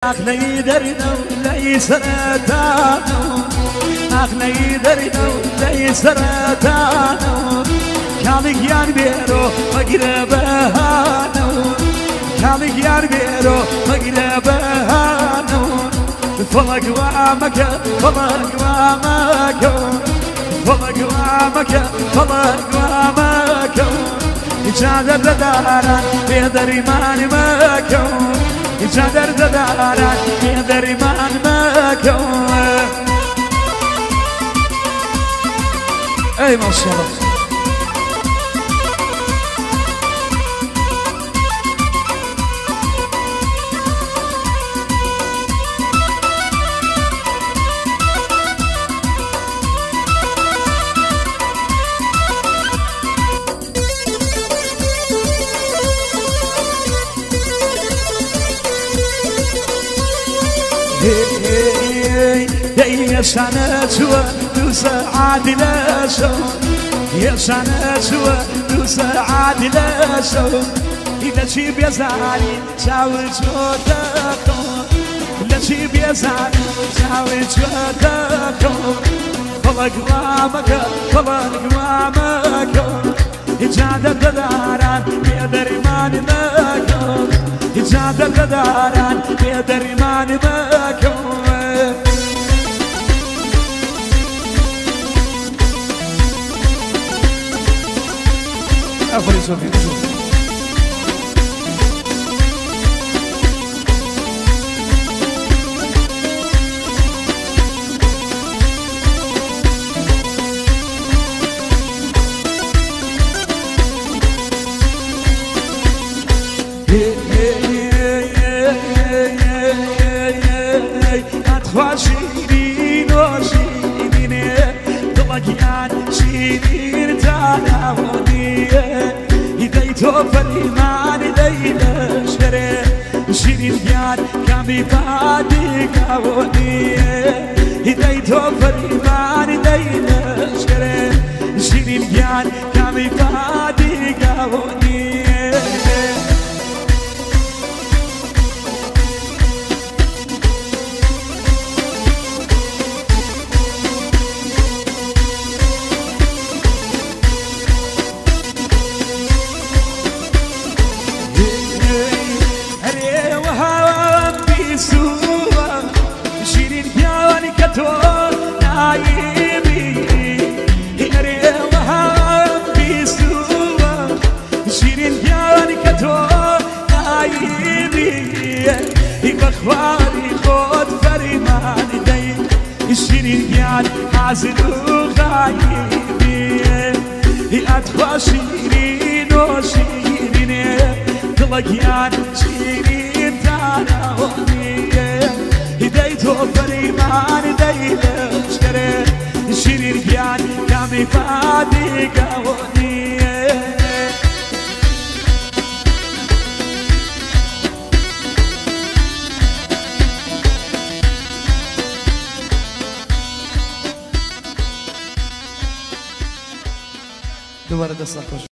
أخني درنا وليس رتانو أخني درنا وليس رتانو كالك يان بيرو مقربانو كالك يان بيرو مقربانو فلق وامك فلق وامك فلق وامك فلق وامك إجادة داران بيدري ماني ماكو إجادة داران بيدري ماني ماكو أي ما شاء الله يا سنة وتسعد لشون يا سنة وتسعد لشون إذا تجيب يا زعلي شاول جودكم إذا تجيب يا زعلي شاول جودكم فلق وامك فلق وامك إجادة داران بيدري ماني ماكم إجادة داران بيدري ماني ماكم أخلي صوفي أدخل شيرين وشيرين طلقيان شيرين تعاوني توفر إيمان ليلة شري شيرين يان كامي بادي كاوني إذا توفر إيمان ليلة شري شيرين يان كامي بادي كاوني بخواري خود فريمان دي الشيرين يان حازن وغايبي أدخل شيرين وشيرين طلقيان شيرين تاناوني هديتو فريمان دي لشكري الشيرين يان كامي فادي قاوني دوباره دست نخوش